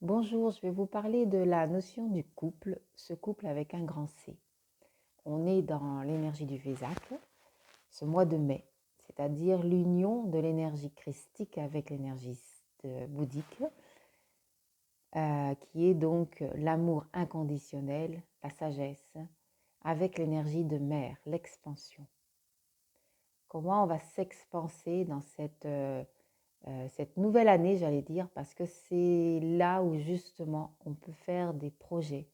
Bonjour, je vais vous parler de la notion du couple, ce couple avec un grand C. On est dans l'énergie du Vésac, ce mois de mai, c'est-à-dire l'union de l'énergie christique avec l'énergie bouddhique, qui est donc l'amour inconditionnel, la sagesse, avec l'énergie de mer, l'expansion. Comment on va s'expanser dans cette nouvelle année, j'allais dire, parce que c'est là où justement on peut faire des projets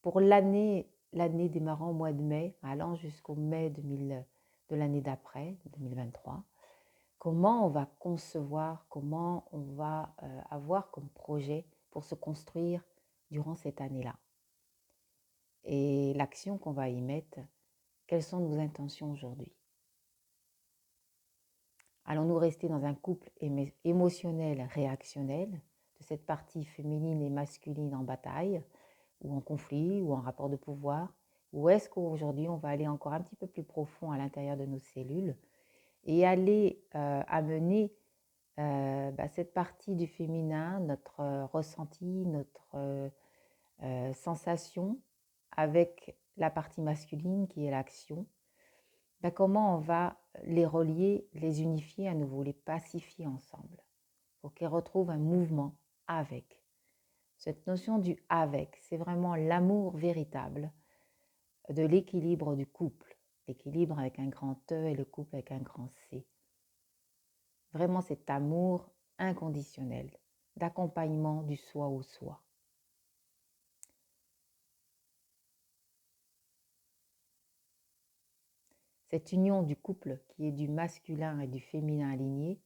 pour l'année démarrant au mois de mai, allant jusqu'au mai de l'année d'après, 2023. Comment on va concevoir, comment on va avoir comme projet pour se construire durant cette année-là. Et l'action qu'on va y mettre, quelles sont nos intentions aujourd'hui? Allons-nous rester dans un couple émotionnel réactionnel, de cette partie féminine et masculine en bataille, ou en conflit, ou en rapport de pouvoir? Ou est-ce qu'aujourd'hui, on va aller encore un petit peu plus profond à l'intérieur de nos cellules et aller amener cette partie du féminin, notre ressenti, notre sensation, avec la partie masculine qui est l'action? Comment on va les relier, les unifier à nouveau, les pacifier ensemble pour qu'ils retrouvent un mouvement avec. Cette notion du avec, c'est vraiment l'amour véritable de l'équilibre du couple, l'équilibre avec un grand E et le couple avec un grand C. Vraiment cet amour inconditionnel, d'accompagnement du soi au soi. Cette union du couple qui est du masculin et du féminin aligné,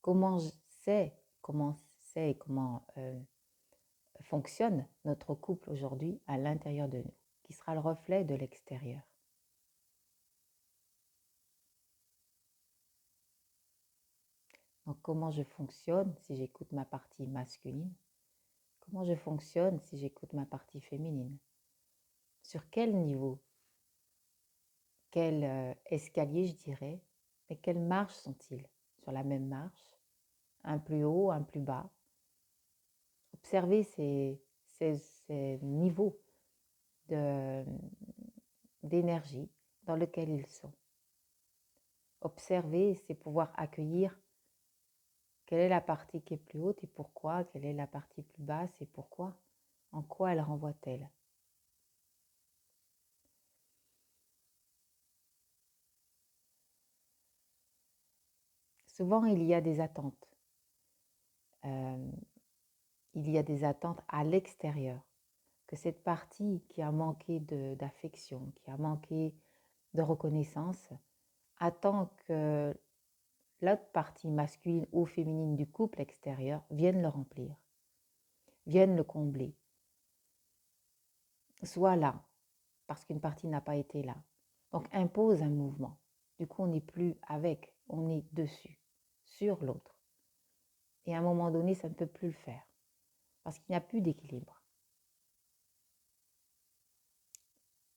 comment c'est et comment fonctionne notre couple aujourd'hui à l'intérieur de nous, qui sera le reflet de l'extérieur. Donc comment je fonctionne si j'écoute ma partie masculine? Comment je fonctionne si j'écoute ma partie féminine? Sur quel niveau? Quel escalier, je dirais? Mais quelles marches sont-ils? Sur la même marche? Un plus haut, un plus bas? Observez ces niveaux d'énergie dans lesquels ils sont. Observer, c'est pouvoir accueillir quelle est la partie qui est plus haute et pourquoi, quelle est la partie plus basse et pourquoi, en quoi elle renvoie-t-elle. Souvent, il y a des attentes. Il y a des attentes à l'extérieur, que cette partie qui a manqué d'affection, qui a manqué de reconnaissance, attend que l'autre partie masculine ou féminine du couple extérieur vienne le remplir, vienne le combler, soit là, parce qu'une partie n'a pas été là. Donc impose un mouvement. Du coup, on n'est plus avec, on est dessus, sur l'autre. Et à un moment donné, ça ne peut plus le faire, parce qu'il n'y a plus d'équilibre.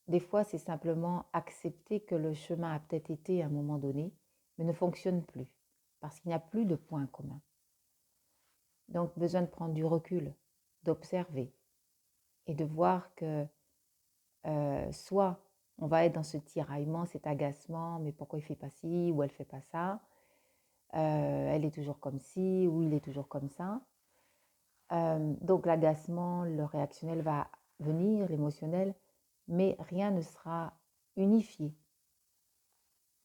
Des fois, c'est simplement accepter que le chemin a peut-être été à un moment donné, mais ne fonctionne plus, parce qu'il n'y a plus de point commun. Donc, besoin de prendre du recul, d'observer et de voir que soit on va être dans ce tiraillement, cet agacement, mais pourquoi il ne fait pas ci ou elle ne fait pas ça, elle est toujours comme ci ou il est toujours comme ça. Donc l'agacement, le réactionnel va venir, l'émotionnel, mais rien ne sera unifié.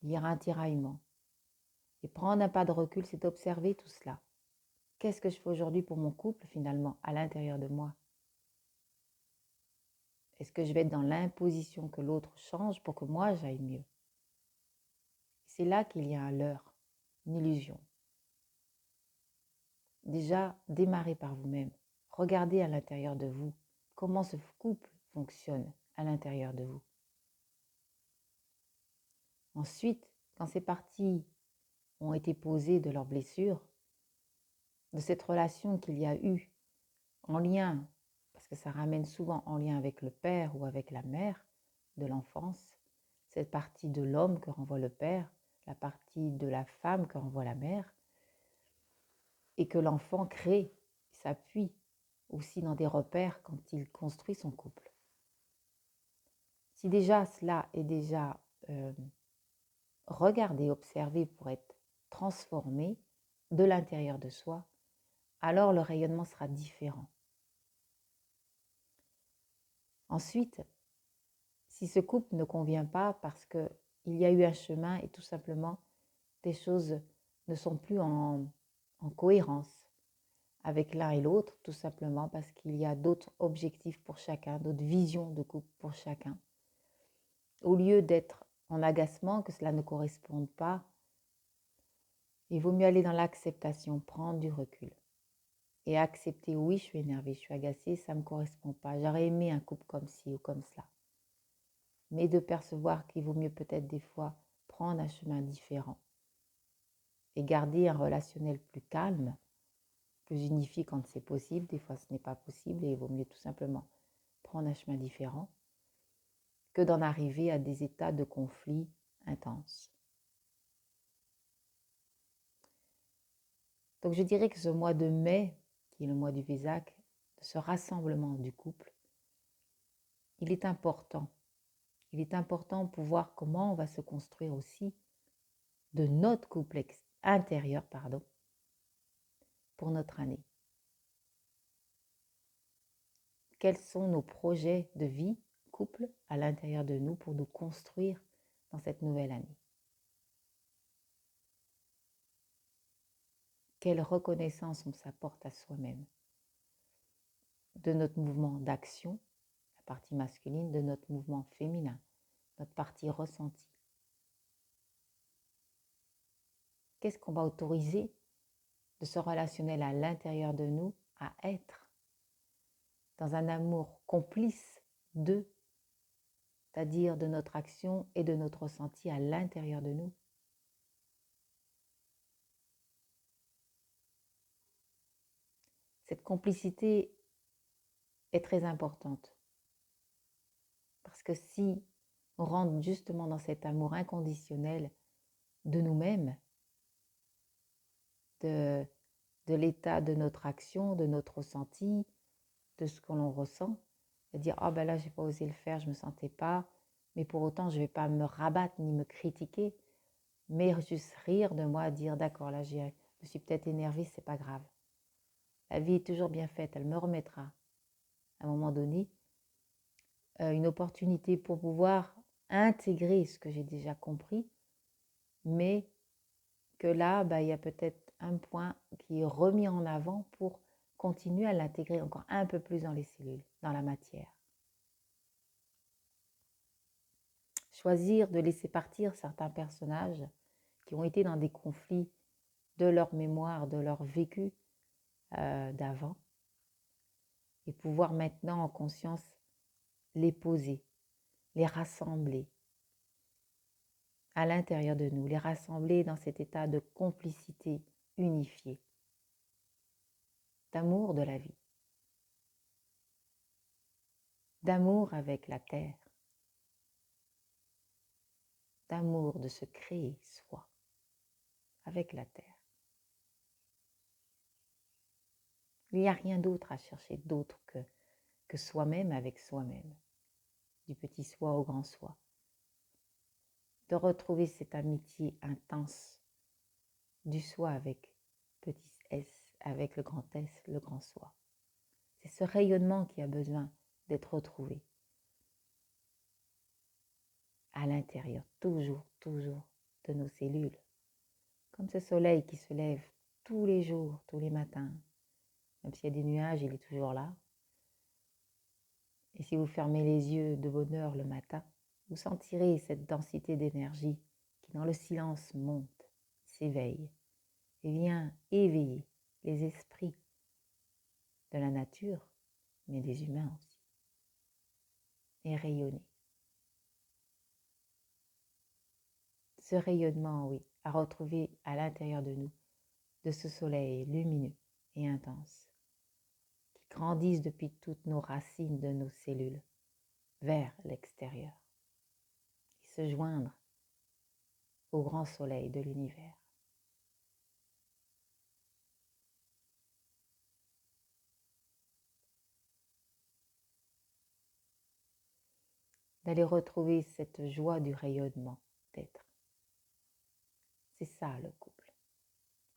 Il y aura un tiraillement. Et prendre un pas de recul, c'est observer tout cela. Qu'est-ce que je fais aujourd'hui pour mon couple finalement, à l'intérieur de moi? Est-ce que je vais être dans l'imposition que l'autre change pour que moi j'aille mieux? C'est là qu'il y a un leurre, une illusion. Déjà, démarrez par vous-même. Regardez à l'intérieur de vous comment ce couple fonctionne à l'intérieur de vous. Ensuite, quand ces parties ont été posées de leurs blessures, de cette relation qu'il y a eu en lien, parce que ça ramène souvent en lien avec le père ou avec la mère de l'enfance, cette partie de l'homme que renvoie le père, la partie de la femme que renvoie la mère, et que l'enfant crée s'appuie aussi dans des repères quand il construit son couple. Si déjà cela est déjà regardé, observé pour être transformé de l'intérieur de soi, alors le rayonnement sera différent. Ensuite, si ce couple ne convient pas parce qu'il y a eu un chemin et tout simplement des choses ne sont plus en cohérence avec l'un et l'autre, tout simplement parce qu'il y a d'autres objectifs pour chacun, d'autres visions de couple pour chacun. Au lieu d'être en agacement, que cela ne corresponde pas, il vaut mieux aller dans l'acceptation, prendre du recul et accepter, oui, je suis énervée, je suis agacée, ça ne me correspond pas, j'aurais aimé un couple comme ci ou comme cela. Mais de percevoir qu'il vaut mieux peut-être des fois prendre un chemin différent et garder un relationnel plus calme, plus unifié quand c'est possible. Des fois, ce n'est pas possible et il vaut mieux tout simplement prendre un chemin différent que d'en arriver à des états de conflit intenses. Donc je dirais que ce mois de mai, qui est le mois du Vésac, de ce rassemblement du couple, il est important. Il est important pour voir comment on va se construire aussi de notre couple intérieur, pour notre année. Quels sont nos projets de vie, couple, à l'intérieur de nous pour nous construire dans cette nouvelle année? Quelle reconnaissance on s'apporte à soi-même de notre mouvement d'action, la partie masculine, de notre mouvement féminin, notre partie ressentie. Qu'est-ce qu'on va autoriser de ce relationnel à l'intérieur de nous à être dans un amour complice de, c'est-à-dire de notre action et de notre ressenti à l'intérieur de nous? Cette complicité est très importante parce que si on rentre justement dans cet amour inconditionnel de nous-mêmes, de l'état de notre action, de notre ressenti, de ce que l'on ressent, de dire « Ah ben là, j'ai pas osé le faire, je me sentais pas », mais pour autant, je vais pas me rabattre ni me critiquer, mais juste rire de moi, dire « D'accord, là, je me suis peut-être énervée, c'est pas grave. La vie est toujours bien faite, elle me remettra à un moment donné une opportunité pour pouvoir intégrer ce que j'ai déjà compris, mais que là, il y a peut-être un point qui est remis en avant pour continuer à l'intégrer encore un peu plus dans les cellules, dans la matière. Choisir de laisser partir certains personnages qui ont été dans des conflits de leur mémoire, de leur vécu d'avant, et pouvoir maintenant en conscience les poser, les rassembler à l'intérieur de nous, les rassembler dans cet état de complicité unifiée, d'amour de la vie, d'amour avec la terre, d'amour de se créer soi avec la terre. Il n'y a rien d'autre à chercher d'autre que soi-même avec soi-même, du petit soi au grand soi. De retrouver cette amitié intense du soi avec petit s, avec le grand S, le grand soi. C'est ce rayonnement qui a besoin d'être retrouvé à l'intérieur, toujours, toujours de nos cellules. Comme ce soleil qui se lève tous les jours, tous les matins. Même s'il y a des nuages, il est toujours là. Et si vous fermez les yeux de bonne heure le matin, vous sentirez cette densité d'énergie qui dans le silence monte, s'éveille et vient éveiller les esprits de la nature, mais des humains aussi, et rayonner. Ce rayonnement, oui, à retrouver à l'intérieur de nous, de ce soleil lumineux et intense, qui grandissent depuis toutes nos racines de nos cellules vers l'extérieur, et se joindre au grand soleil de l'univers. d'aller retrouver cette joie du rayonnement d'être. C'est ça le couple,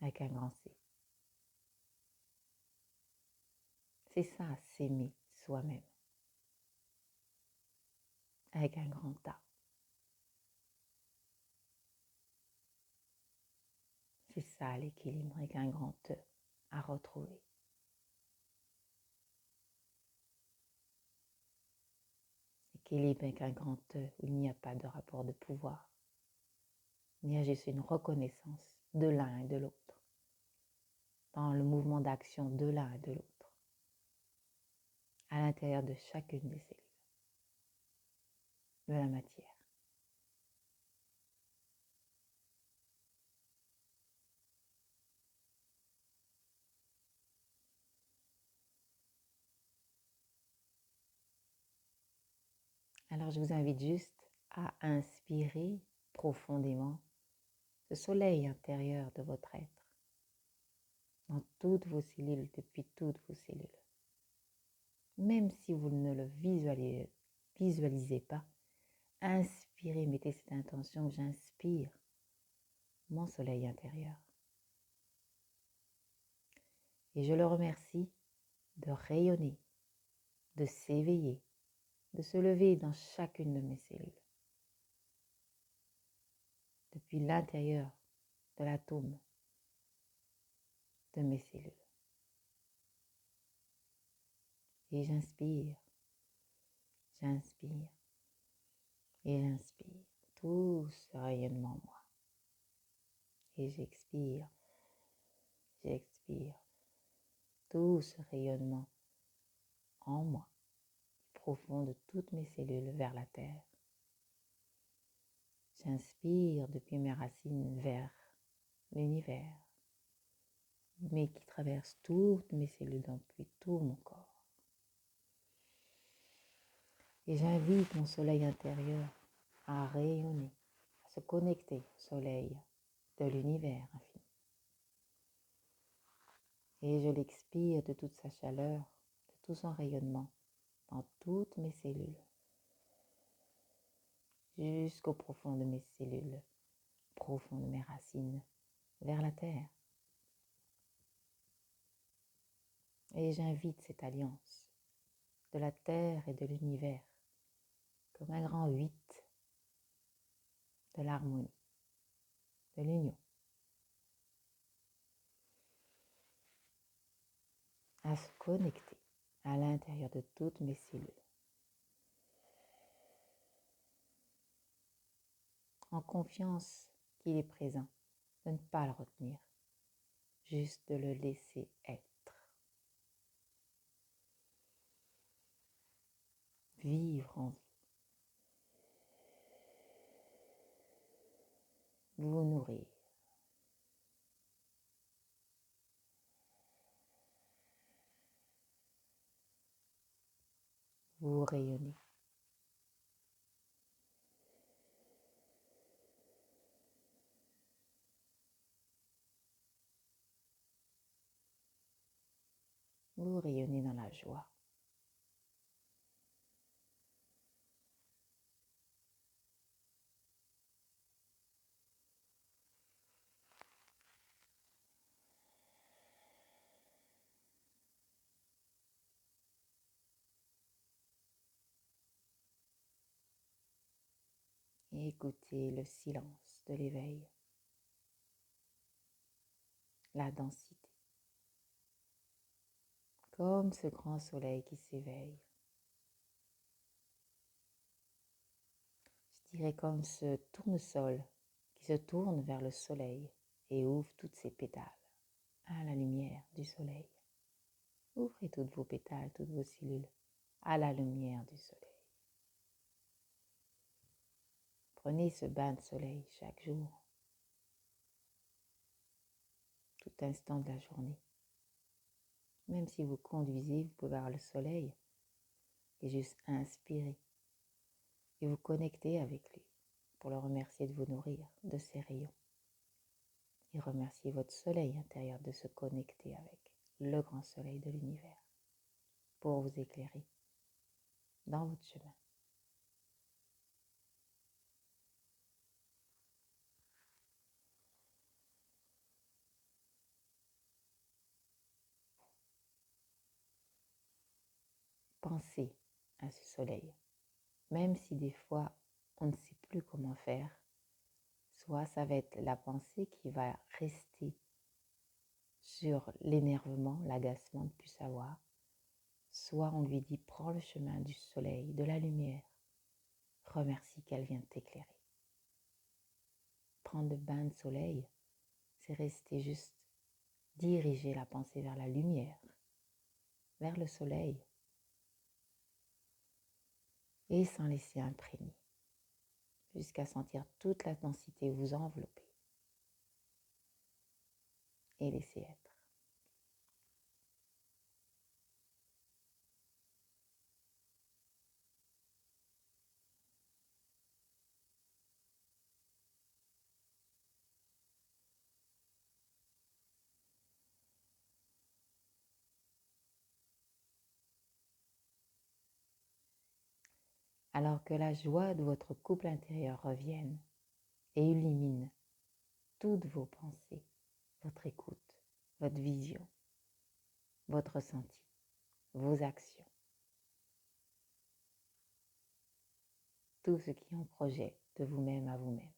avec un grand C. C'est ça, s'aimer soi-même, avec un grand A. C'est ça l'équilibre, avec un grand E à retrouver. Équilibre avec un grand E où il n'y a pas de rapport de pouvoir. Il y a juste une reconnaissance de l'un et de l'autre, dans le mouvement d'action de l'un et de l'autre, à l'intérieur de chacune des cellules, de la matière. Alors je vous invite juste à inspirer profondément ce soleil intérieur de votre être, dans toutes vos cellules, depuis toutes vos cellules. Même si vous ne le visualisez pas, inspirez, mettez cette intention que j'inspire mon soleil intérieur. Et je le remercie de rayonner, de s'éveiller, de se lever dans chacune de mes cellules, depuis l'intérieur de l'atome de mes cellules. Et j'inspire, j'inspire et j'inspire tout ce rayonnement en moi. Et j'expire, j'expire tout ce rayonnement en moi, profond de toutes mes cellules vers la terre. J'inspire depuis mes racines vers l'univers, mais qui traverse toutes mes cellules depuis tout mon corps. Et j'invite mon soleil intérieur à rayonner, à se connecter au soleil de l'univers infini. Et je l'expire de toute sa chaleur, de tout son rayonnement dans toutes mes cellules, jusqu'au profond de mes cellules, profond de mes racines, vers la terre. Et j'invite cette alliance de la terre et de l'univers comme un grand 8 de l'harmonie, de l'union, à se connecter à l'intérieur de toutes mes cellules, en confiance qu'il est présent, de ne pas le retenir, juste de le laisser être. Vivre en vous, vous nourrir. Vous rayonnez. Vous rayonnez dans la joie. Et écoutez le silence de l'éveil, la densité, comme ce grand soleil qui s'éveille. Je dirais comme ce tournesol qui se tourne vers le soleil et ouvre toutes ses pétales à la lumière du soleil. Ouvrez toutes vos pétales, toutes vos cellules à la lumière du soleil. Prenez ce bain de soleil chaque jour, tout instant de la journée. Même si vous conduisez, vous pouvez avoir le soleil et juste inspirer et vous connecter avec lui pour le remercier de vous nourrir de ses rayons. Et remercier votre soleil intérieur de se connecter avec le grand soleil de l'univers pour vous éclairer dans votre chemin. penser à ce soleil. Même si des fois, on ne sait plus comment faire, soit ça va être la pensée qui va rester sur l'énervement, l'agacement de ne plus savoir, soit on lui dit prends le chemin du soleil, de la lumière, remercie qu'elle vient t'éclairer. Prendre le bain de soleil, c'est rester juste diriger la pensée vers la lumière, vers le soleil, et s'en laisser imprégner, jusqu'à sentir toute la densité vous envelopper et laisser être. Alors que la joie de votre couple intérieur revienne et illumine toutes vos pensées, votre écoute, votre vision, votre ressenti, vos actions, tout ce qui est en projet de vous-même à vous-même.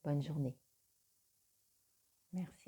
Bonne journée. Merci.